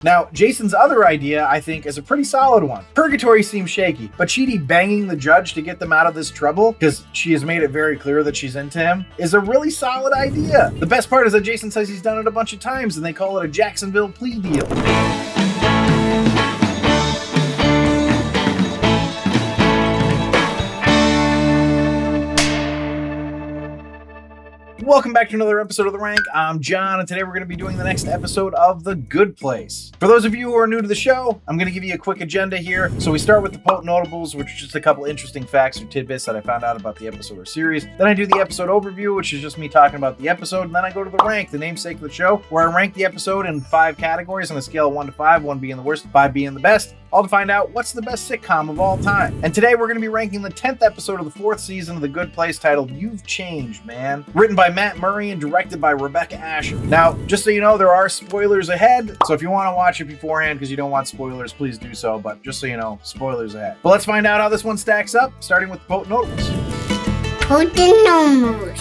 Now, Jason's other idea, I think, is a pretty solid one. Purgatory seems shaky, but Chidi banging the judge to get them out of this trouble, because she has made it very clear that she's into him, is a really solid idea. The best part is that Jason says he's done it a bunch of times, and they call it a Jacksonville plea deal. Welcome back to another episode of The Rank. I'm John, and today we're going to be doing the next episode of The Good Place. For those of you who are new to the show, I'm going to give you a quick agenda here. So we start with the potent notables, which is just a couple interesting facts or tidbits that I found out about the episode or series. Then I do the episode overview, which is just me talking about the episode. And then I go to The Rank, the namesake of the show, where I rank the episode in 5 categories on a scale of 1 to 5, 1 being the worst, 5 being the best, all to find out what's the best sitcom of all time. And today we're going to be ranking the 10th episode of the 4th season of The Good Place, titled You've Changed, Man. Written by Matt Murray and directed by Rebecca Asher. Now, just so you know, there are spoilers ahead, so if you want to watch it beforehand because you don't want spoilers, please do so, but just so you know, spoilers ahead. But let's find out how this one stacks up, starting with the potent notables. Potent notables.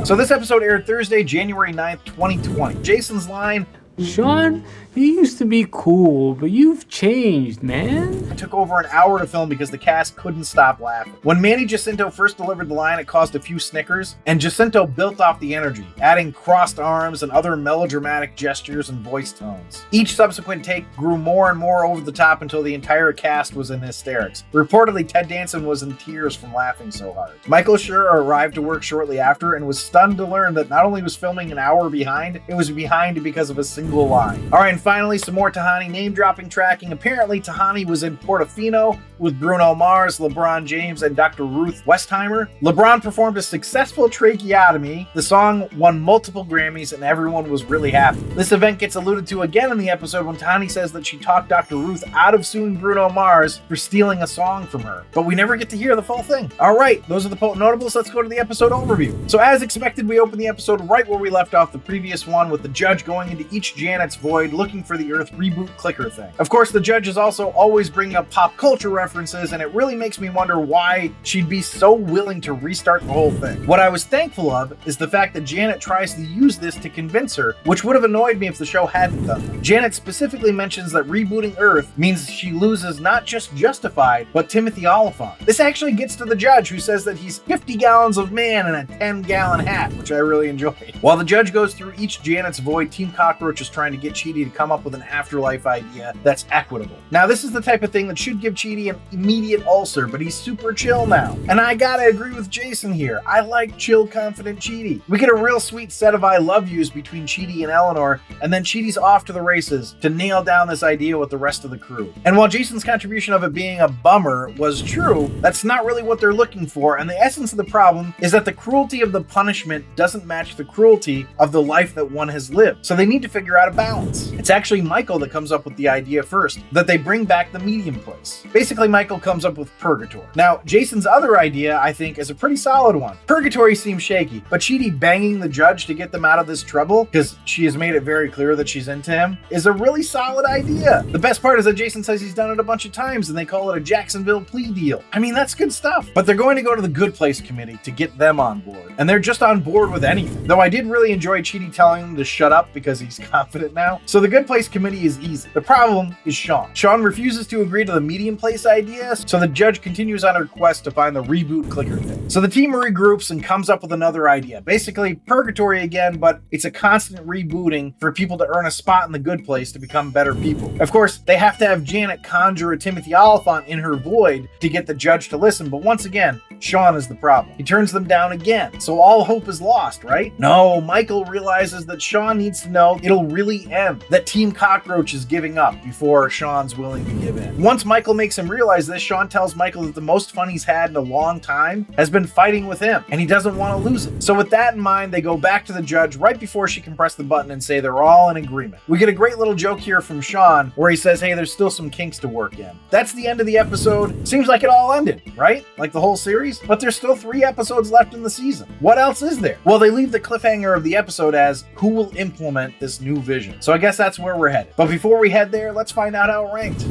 So this episode aired Thursday, January 9th, 2020. Jason's line, "Shawn, you used to be cool, but you've changed, man." It took over an hour to film because the cast couldn't stop laughing. When Manny Jacinto first delivered the line, it caused a few snickers, and Jacinto built off the energy, adding crossed arms and other melodramatic gestures and voice tones. Each subsequent take grew more and more over the top until the entire cast was in hysterics. Reportedly, Ted Danson was in tears from laughing so hard. Michael Schur arrived to work shortly after and was stunned to learn that not only was filming an hour behind, it was behind because of a single line. Alright, and finally, some more Tahani name-dropping tracking. Apparently, Tahani was in Portofino with Bruno Mars, LeBron James, and Dr. Ruth Westheimer. LeBron performed a successful tracheotomy. The song won multiple Grammys, and everyone was really happy. This event gets alluded to again in the episode when Tahani says that she talked Dr. Ruth out of suing Bruno Mars for stealing a song from her. But we never get to hear the full thing. Alright, those are the potent notables. Let's go to the episode overview. So as expected, we open the episode right where we left off the previous one, with the judge going into each Janet's void looking for the Earth reboot clicker thing. Of course, the judge is also always bringing up pop culture references, and it really makes me wonder why she'd be so willing to restart the whole thing. What I was thankful of is the fact that Janet tries to use this to convince her, which would have annoyed me if the show hadn't done that. Janet specifically mentions that rebooting Earth means she loses not just Justified, but Timothy Oliphant. This actually gets to the judge, who says that he's 50 gallons of man in a 10-gallon hat, which I really enjoyed. While the judge goes through each Janet's void, Team Cockroach is trying to get Chidi to come up with an afterlife idea that's equitable. Now, this is the type of thing that should give Chidi an immediate ulcer, but he's super chill now. And I gotta agree with Jason here. I like chill, confident Chidi. We get a real sweet set of I love yous between Chidi and Eleanor, and then Chidi's off to the races to nail down this idea with the rest of the crew. And while Jason's contribution of it being a bummer was true, that's not really what they're looking for, and the essence of the problem is that the cruelty of the punishment doesn't match the cruelty of the life that one has lived. So they need to figure out a balance. It's actually Michael that comes up with the idea first, that they bring back the medium place. Basically, Michael comes up with purgatory. Now, Jason's other idea, I think, is a pretty solid one. Purgatory seems shaky, but Chidi banging the judge to get them out of this trouble, because she has made it very clear that she's into him, is a really solid idea. The best part is that Jason says he's done it a bunch of times, and they call it a Jacksonville plea deal. I mean, that's good stuff. But they're going to go to the Good Place committee to get them on board, and they're just on board with anything. Though I did really enjoy Chidi telling them to shut up because he's confident now. So the Good Place committee is easy. The problem is Shawn. Shawn refuses to agree to the medium place idea, so the judge continues on her quest to find the reboot clicker thing. So the team regroups and comes up with another idea. Basically, purgatory again, but it's a constant rebooting for people to earn a spot in the Good Place to become better people. Of course, they have to have Janet conjure a Timothy Oliphant in her void to get the judge to listen, but once again, Shawn is the problem. He turns them down again, so all hope is lost, right? No, Michael realizes that Shawn needs to know it'll really end, that Team Cockroach is giving up before Shawn's willing to give in. Once Michael makes him realize this, Shawn tells Michael that the most fun he's had in a long time has been fighting with him, and he doesn't want to lose it. So with that in mind, they go back to the judge right before she can press the button and say they're all in agreement. We get a great little joke here from Shawn where he says, hey, there's still some kinks to work in. That's the end of the episode. Seems like it all ended, right? Like the whole series? But there's still 3 episodes left in the season. What else is there? Well, they leave the cliffhanger of the episode as who will implement this new vision. So I guess that's where we're headed. But before we head there, let's find out how it ranked.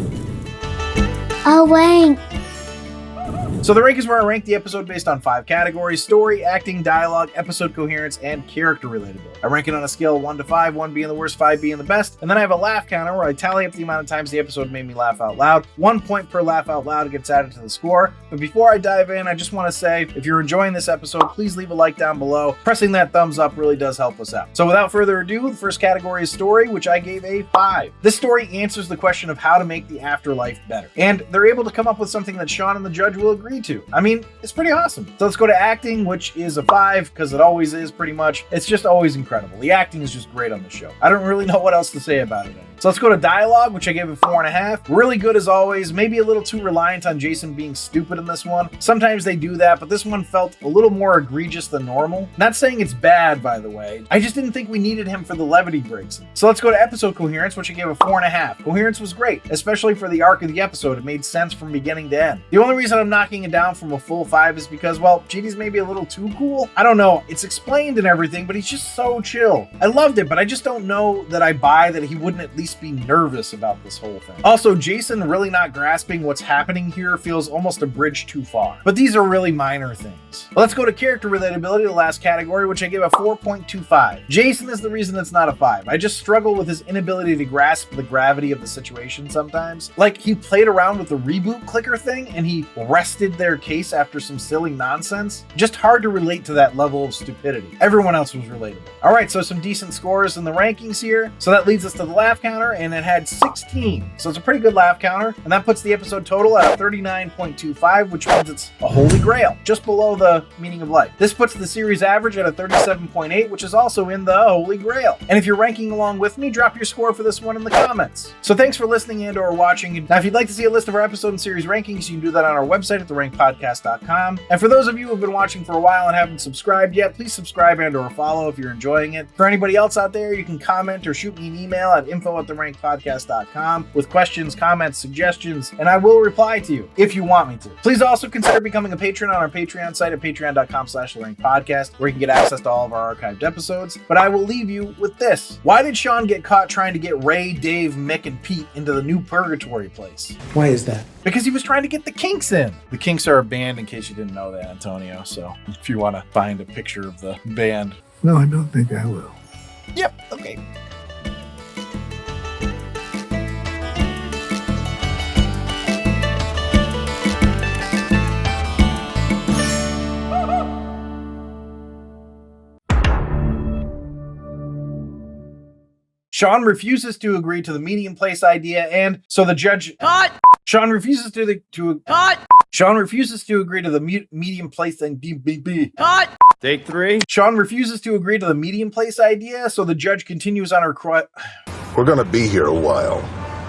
Oh, wait. So the rank is where I rank the episode based on 5 categories: story, acting, dialogue, episode coherence, and character relatability. I rank it on a scale of 1 to 5, 1 being the worst, 5 being the best, and then I have a laugh counter where I tally up the amount of times the episode made me laugh out loud. 1 point per laugh out loud gets added to the score. But before I dive in, I just want to say, if you're enjoying this episode, please leave a like down below. Pressing that thumbs up really does help us out. So without further ado, the first category is story, which I gave a 5. This story answers the question of how to make the afterlife better, and they're able to come up with something that Shawn and the judge will agree to. I mean, it's pretty awesome. So let's go to acting, which is a 5, because it always is pretty much. It's just always incredible. The acting is just great on the show. I don't really know what else to say about it. So let's go to dialogue, which I gave a 4.5. Really good as always, maybe a little too reliant on Jason being stupid in this one. Sometimes they do that, but this one felt a little more egregious than normal. Not saying it's bad, by the way. I just didn't think we needed him for the levity breaks. So let's go to episode coherence, which I gave a 4.5. Coherence was great, especially for the arc of the episode. It made sense from beginning to end. The only reason I'm knocking it down from a full 5 is because, well, Chidi's maybe a little too cool. I don't know. It's explained and everything, but he's just so chill. I loved it, but I just don't know that I buy that he wouldn't at least be nervous about this whole thing. Also, Jason really not grasping what's happening here feels almost a bridge too far. But these are really minor things. Let's go to character relatability, the last category, which I give a 4.25. Jason is the reason it's not a 5. I just struggle with his inability to grasp the gravity of the situation sometimes. Like, he played around with the reboot clicker thing and he rested their case after some silly nonsense. Just hard to relate to that level of stupidity. Everyone else was relatable. All right, so some decent scores in the rankings here. So that leads us to the laugh counter, and it had 16. So it's a pretty good laugh counter, and that puts the episode total at 39.25, which means it's a holy grail, just below the meaning of life. This puts the series average at a 37.8, which is also in the holy grail. And if you're ranking along with me, drop your score for this one in the comments. So thanks for listening and or watching. Now, if you'd like to see a list of our episode and series rankings, you can do that on our website at therankpodcast.com. And for those of you who have been watching for a while and haven't subscribed yet, please subscribe and or follow if you're enjoying it. For anybody else out there, you can comment or shoot me an email at info@therankpodcast.com with questions, comments, suggestions, and I will reply to you if you want me to. Please also consider becoming a patron on our Patreon site at patreon.com/therankpodcast, where you can get access to all of our archived episodes. But I will leave you with this. Why did Shawn get caught trying to get Ray, Dave, Mick, and Pete into the new purgatory place? Why is that? Because he was trying to get the Kinks in. The Kinks are a band, in case you didn't know that, Antonio. So if you want to find a picture of the band. No, I don't think I will. Yep, okay. Shawn refuses to agree to the medium place idea, and so the judge. Cut! Shawn refuses to cut! Shawn refuses to agree to the medium place thing. Cut! Take 3. Shawn refuses to agree to the medium place idea, so the judge continues on her We're gonna be here a while.